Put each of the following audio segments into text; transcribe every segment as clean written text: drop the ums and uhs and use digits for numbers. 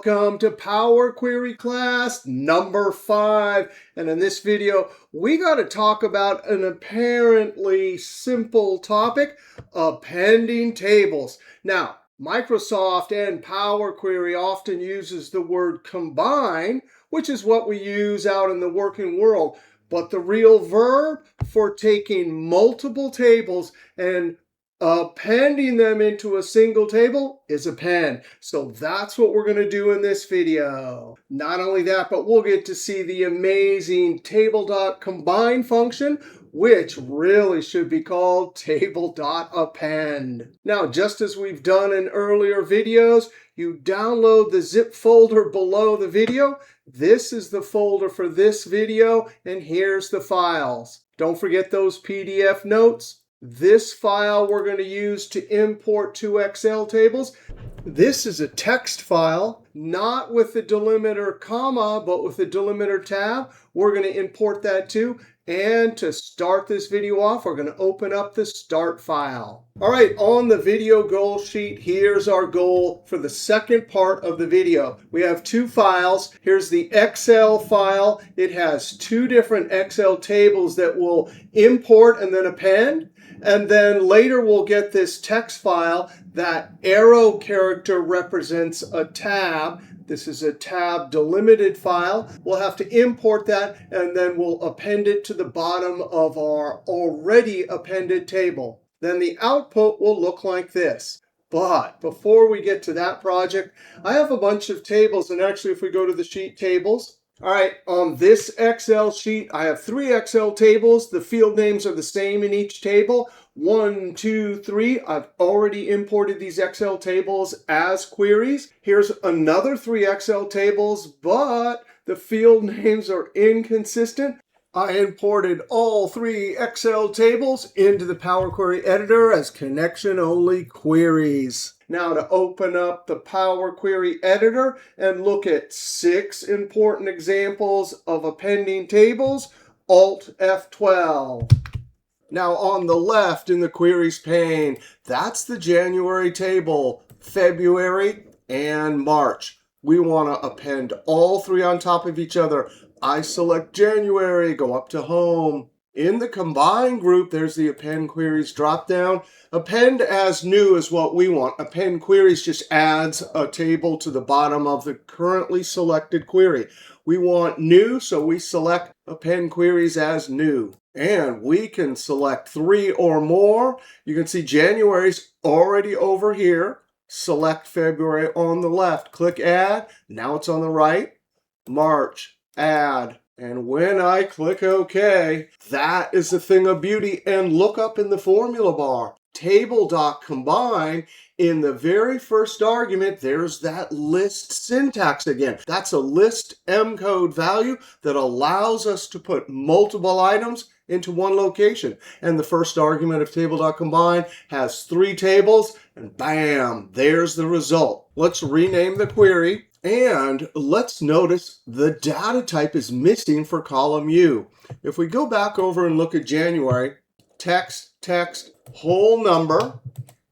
Welcome to Power Query class number 5. And in this video, we got to talk about an apparently simple topic, appending tables. Now, Microsoft and Power Query often uses the word combine, which is what we use out in the working world. But the real verb for taking multiple tables and appending them into a single table is append. So that's what we're going to do in this video. Not only that, but we'll get to see the amazing Table.Combine function, which really should be called Table.Append. Now, just as we've done in earlier videos, you download the zip folder below the video. This is the folder for this video, and here's the files. Don't forget those PDF notes. This file we're going to use to import two Excel tables. This is a text file, not with the delimiter comma, but with the delimiter tab. We're going to import that too. And to start this video off, we're going to open up the start file. All right, on the video goal sheet, here's our goal for the second part of the video. We have two files. Here's the Excel file. It has two different Excel tables that we'll import and then append. And then later we'll get this text file. That arrow character represents a tab. This is a tab delimited file. We'll have to import that, and then we'll append it to the bottom of our already appended table. Then the output will look like this. But before we get to that project, I have a bunch of tables. And actually, if we go to the sheet tables, all right, on this Excel sheet, I have 3 Excel tables. The field names are the same in each table. 1, 2, 3. I've already imported these Excel tables as queries. Here's another 3 Excel tables, but the field names are inconsistent. I imported all 3 Excel tables into the Power Query editor as connection-only queries. Now to open up the Power Query editor and look at 6 important examples of appending tables, Alt F12. Now on the left in the queries pane, that's the January table, February, and March. We want to append all 3 on top of each other. I select January, go up to Home. In the Combine group, there's the Append Queries dropdown. Append as new is what we want. Append Queries just adds a table to the bottom of the currently selected query. We want new, so we select Append Queries as new. And we can select 3 or more. You can see January's already over here. Select February on the left. Click Add. Now it's on the right. March, Add. And when I click OK, that is the thing of beauty. And look up in the formula bar. Table.Combine, in the very first argument, there's that list syntax again. That's a list M code value that allows us to put multiple items into one location. And the first argument of Table.Combine has 3 tables, and bam, there's the result. Let's rename the query. And let's notice the data type is missing for column U. If we go back over and look at January, text, text, whole number.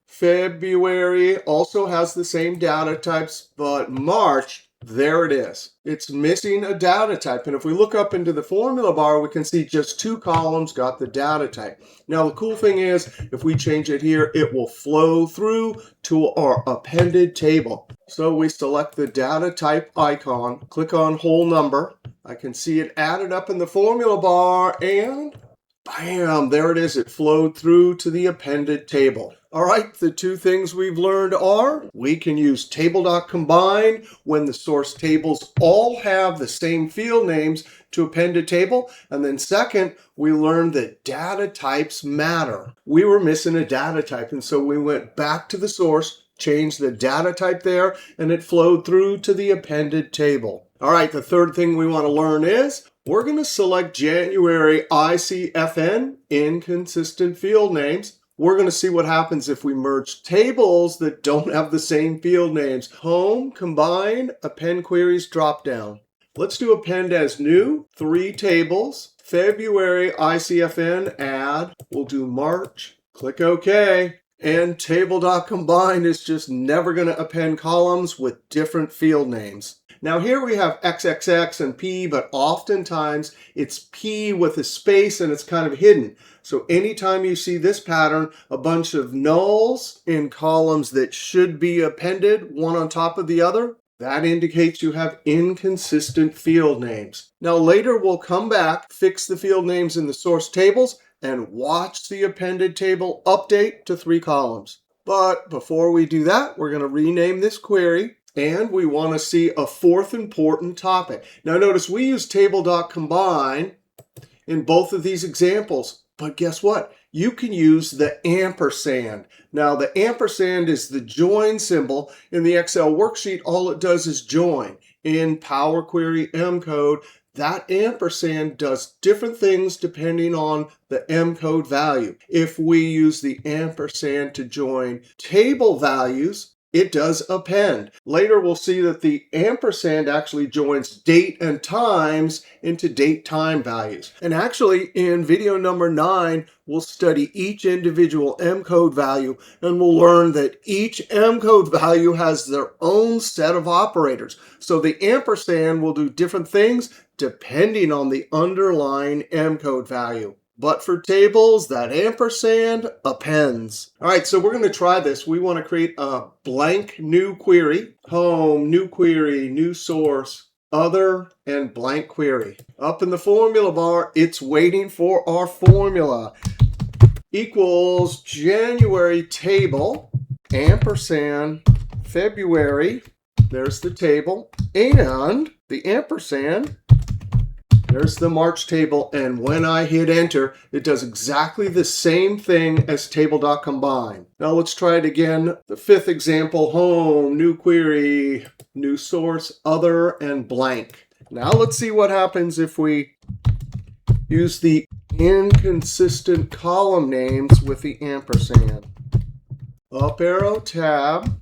February also has the same data types, but March, there it is. It's missing a data type. And if we look up into the formula bar, we can see just 2 columns got the data type. Now, the cool thing is, if we change it here, it will flow through to our appended table. So we select the data type icon, click on whole number. I can see it added up in the formula bar, and bam, there it is. It flowed through to the appended table. All right, the 2 things we've learned are we can use Table.Combine when the source tables all have the same field names to append a table. And then second, we learned that data types matter. We were missing a data type, and so we went back to the source, changed the data type there, and it flowed through to the appended table. All right, the third thing we want to learn is we're going to select January ICFN, inconsistent field names. We're going to see what happens if we merge tables that don't have the same field names. Home, Combine, Append Queries dropdown. Let's do append as new, 3 tables. February ICFN, add. We'll do March. Click OK. And Table.Combine is just never going to append columns with different field names. Now here we have XXX and P, but oftentimes it's P with a space and it's kind of hidden. So anytime you see this pattern, a bunch of nulls in columns that should be appended one on top of the other, that indicates you have inconsistent field names. Now later we'll come back, fix the field names in the source tables, and watch the appended table update to 3 columns. But before we do that, we're going to rename this query, and we want to see a fourth important topic. Now notice we use Table.Combine in both of these examples, but guess what? You can use the ampersand. Now the ampersand is the join symbol. In the Excel worksheet, all it does is join. In Power Query M code, that ampersand does different things depending on the M code value. If we use the ampersand to join table values, it does append. Later we'll see that the ampersand actually joins date and times into date time values. And actually in video number 9, we'll study each individual M code value, and we'll learn that each M code value has their own set of operators. So the ampersand will do different things depending on the underlying M code value. But for tables, that ampersand appends. All right, so we're going to try this. We want to create a blank new query. Home, new query, new source, other, and blank query. Up in the formula bar, it's waiting for our formula. Equals January table, ampersand, February. There's the table. And the ampersand. There's the March table, and when I hit enter, it does exactly the same thing as Table.Combine. Now let's try it again. The 5th example, home, new query, new source, other, and blank. Now let's see what happens if we use the inconsistent column names with the ampersand. Up arrow, tab,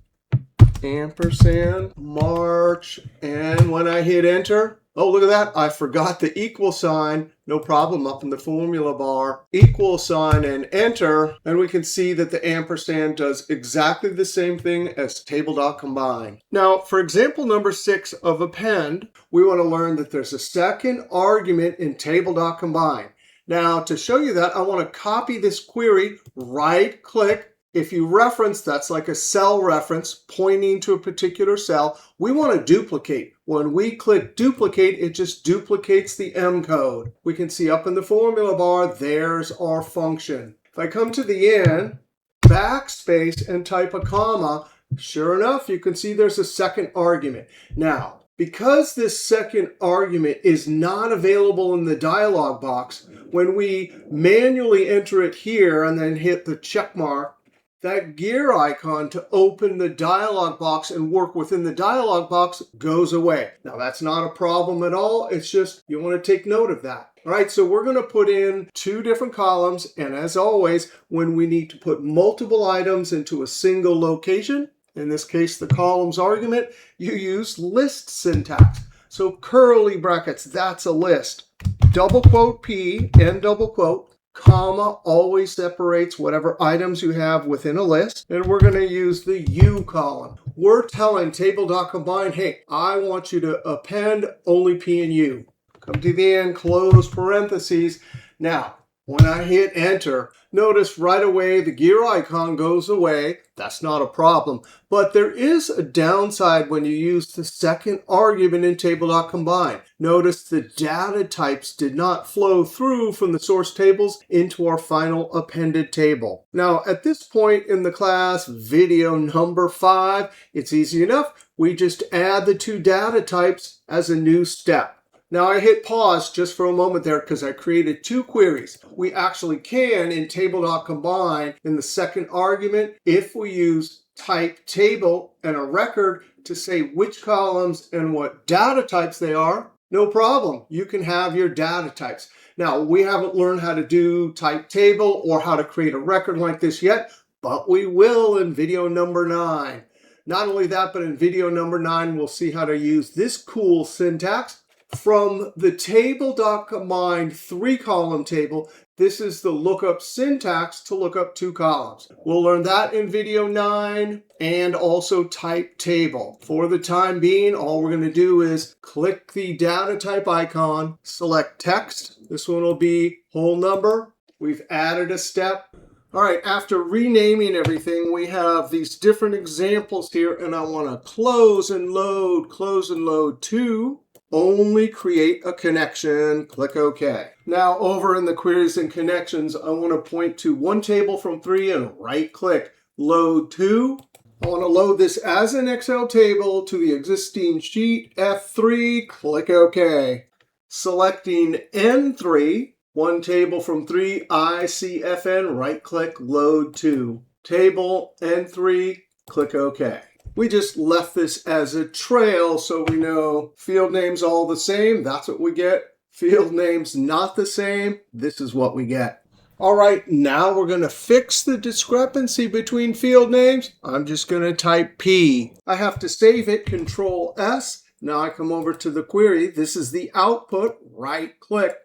ampersand, March, and when I hit enter, oh, look at that. I forgot the equal sign. No problem. Up in the formula bar, equal sign and enter. And we can see that the ampersand does exactly the same thing as Table.Combine. Now, for example number 6 of append, we want to learn that there's a second argument in Table.Combine. Now, to show you that, I want to copy this query, right-click. If you reference, that's like a cell reference pointing to a particular cell. We want to duplicate. When we click duplicate, it just duplicates the M code. We can see up in the formula bar, there's our function. If I come to the end, backspace, and type a comma, sure enough, you can see there's a second argument. Now, because this second argument is not available in the dialog box, when we manually enter it here and then hit the check mark, that gear icon to open the dialog box and work within the dialog box goes away. Now, that's not a problem at all. It's just you want to take note of that. All right, so we're going to put in 2 different columns. And as always, when we need to put multiple items into a single location, in this case, the columns argument, you use list syntax. So curly brackets, that's a list. Double quote P, end double quote. Comma always separates whatever items you have within a list. And we're going to use the U column. We're telling Table.Combine, hey, I want you to append only P and U. Come to the end, close parentheses. Now, when I hit enter, notice right away the gear icon goes away. That's not a problem. But there is a downside when you use the second argument in Table.Combine. Notice the data types did not flow through from the source tables into our final appended table. Now, at this point in the class, video number 5, it's easy enough. We just add the 2 data types as a new step. Now I hit pause just for a moment there because I created 2 queries. We actually can in Table.Combine in the second argument if we use type table and a record to say which columns and what data types they are. No problem. You can have your data types. Now we haven't learned how to do type table or how to create a record like this yet, but we will in video number 9. Not only that, but in video number 9, we'll see how to use this cool syntax. From the Table.Combine 3-column table, this is the lookup syntax to look up 2 columns. We'll learn that in video 9 and also type table. For the time being, all we're going to do is click the data type icon, select text. This one will be whole number. We've added a step. All right, after renaming everything, we have these different examples here, and I want to close and load to. Only create a connection, click OK. Now over in the queries and connections, I want to point to one table from 3 and right click, load to. I want to load this as an Excel table to the existing sheet, F3, click OK. Selecting N3, one table from 3, ICFN, right click, load to. Table N3, click OK. We just left this as a trail so we know field names all the same. That's what we get. Field names not the same. This is what we get. All right, now we're going to fix the discrepancy between field names. I'm just going to type P. I have to save it, Control S. Now I come over to the query. This is the output. Right click,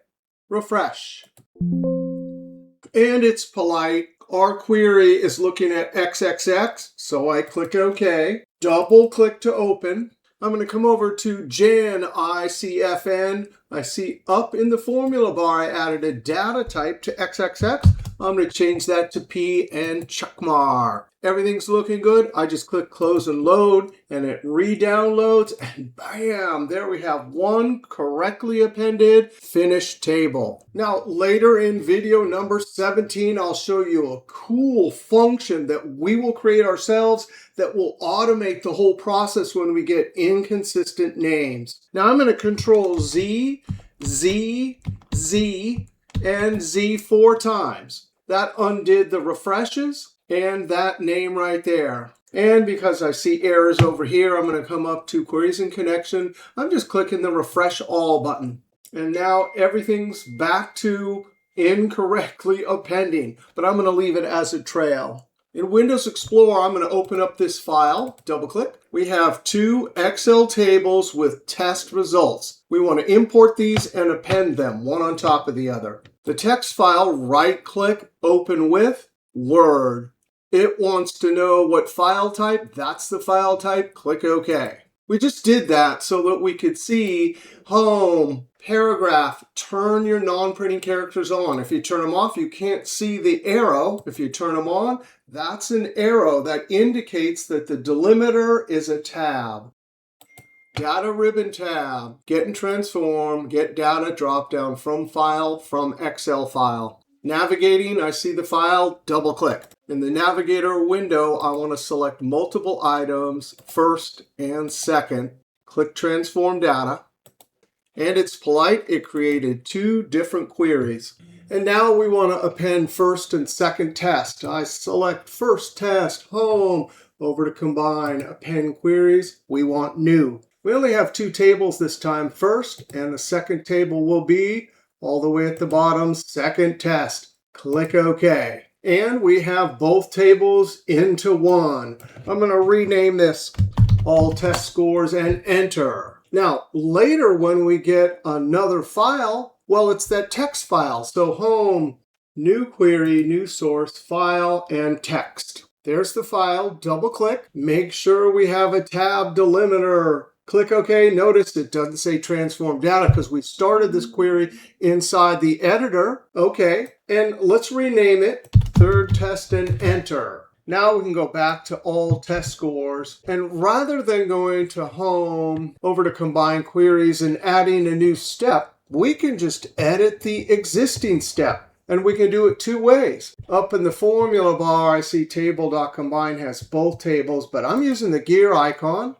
refresh. And it's polite. Our query is looking at XXX, so I click OK. Double click to open. I'm going to come over to Gen ICFN. I see up in the formula bar I added a data type to XXX. I'm going to change that to P and checkmark. Everything's looking good. I just click close and load, and it re-downloads, and bam, there we have one correctly appended finished table. Now, later in video number 17, I'll show you a cool function that we will create ourselves that will automate the whole process when we get inconsistent names. Now, I'm going to Control Z, Z, Z, and Z 4 times. That undid the refreshes and that name right there. And because I see errors over here, I'm going to come up to Queries and Connection. I'm just clicking the Refresh All button. And now everything's back to incorrectly appending, but I'm going to leave it as a trail. In Windows Explorer, I'm going to open up this file, double click. We have 2 Excel tables with test results. We want to import these and append them, one on top of the other. The text file, right click, open with Word. It wants to know what file type. That's the file type. Click OK. We just did that so that we could see home, paragraph, turn your non-printing characters on. If you turn them off, you can't see the arrow. If you turn them on, that's an arrow that indicates that the delimiter is a tab. Data ribbon tab, get and transform, get data drop down from file, from Excel file. Navigating, I see the file, double click. In the navigator window, I want to select multiple items, first and second. Click transform data. And it's polite, it created 2 different queries. And now we want to append first and second test. I select first test, home, over to combine, append queries. We want new. We only have 2 tables this time, first, and the second table will be all the way at the bottom, second test. Click OK. And we have both tables into one. I'm going to rename this all test scores and enter. Now, later when we get another file, well, it's that text file. So home, new query, new source, file, and text. There's the file. Double click. Make sure we have a tab delimiter. Click OK. Notice it doesn't say transform data because we started this query inside the editor. OK. And let's rename it third test and enter. Now we can go back to all test scores. And rather than going to home, over to combine queries and adding a new step, we can just edit the existing step. And we can do it 2 ways. Up in the formula bar, I see Table.Combine has both tables, but I'm using the gear icon.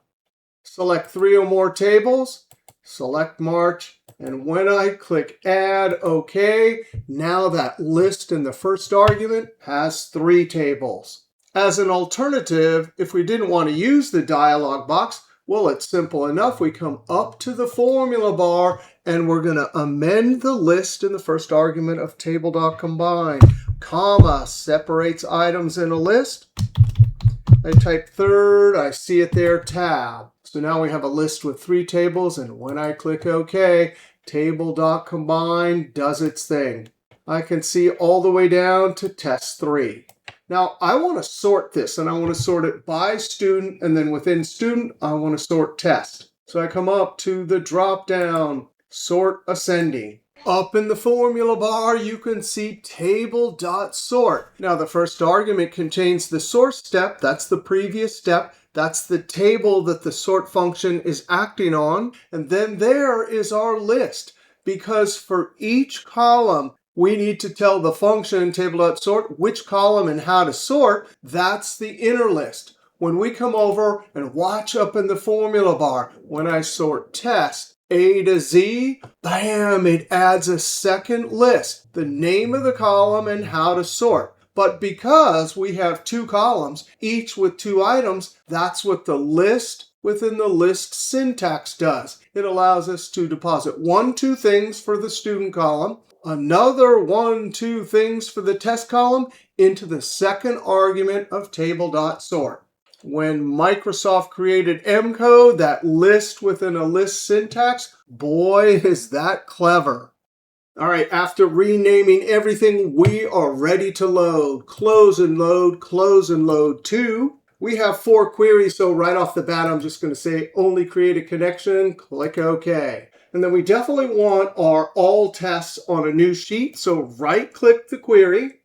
Select 3 or more tables, select March, and when I click Add OK, now that list in the first argument has 3 tables. As an alternative, if we didn't want to use the dialog box, well, it's simple enough. We come up to the formula bar, and we're going to amend the list in the first argument of Table.Combine. Comma separates items in a list. I type third, I see it there, tab. So now we have a list with 3 tables, and when I click OK, Table.Combine does its thing. I can see all the way down to test 3. Now, I want to sort this, and I want to sort it by student, and then within student, I want to sort test. So I come up to the drop-down, Sort Ascending. Up in the formula bar, you can see Table.Sort. Now, the first argument contains the source step. That's the previous step. That's the table that the sort function is acting on. And then there is our list, because for each column, we need to tell the function Table.Sort which column and how to sort. That's the inner list. When we come over and watch up in the formula bar, when I sort test, A to Z, bam, it adds a second list, the name of the column and how to sort. But because we have 2 columns, each with 2 items, that's what the list within the list syntax does. It allows us to deposit 1, 2 things for the student column, another 1, 2 things for the test column into the second argument of Table.Sort. When Microsoft created M code, that list within a list syntax, boy, is that clever. All right, after renaming everything, we are ready to load. Close and load 2. We have 4 queries, so right off the bat, I'm just going to say only create a connection, click OK. And then we definitely want our all tests on a new sheet, so right-click the query,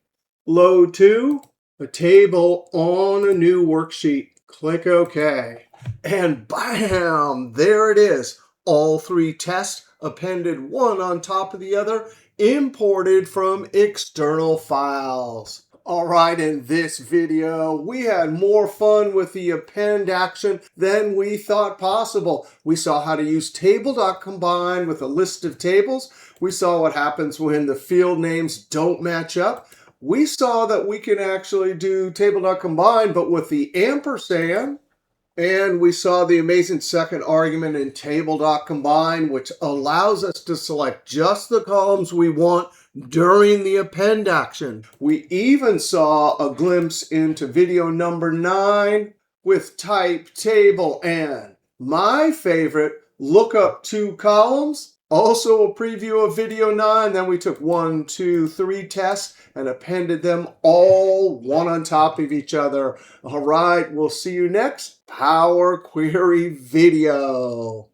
load to a table on a new worksheet. Click OK. And bam, there it is. All 3 tests appended one on top of the other, imported from external files. All right, in this video, we had more fun with the append action than we thought possible. We saw how to use Table.Combine with a list of tables. We saw what happens when the field names don't match up. We saw that we can actually do Table.Combine, but with the ampersand. And we saw the amazing second argument in Table.Combine, which allows us to select just the columns we want during the append action. We even saw a glimpse into video number 9 with type, table, and my favorite, lookup 2 columns. Also a preview of video 9. Then we took 1, 2, 3 tests and appended them all one on top of each other. All right, we'll see you next Power Query video.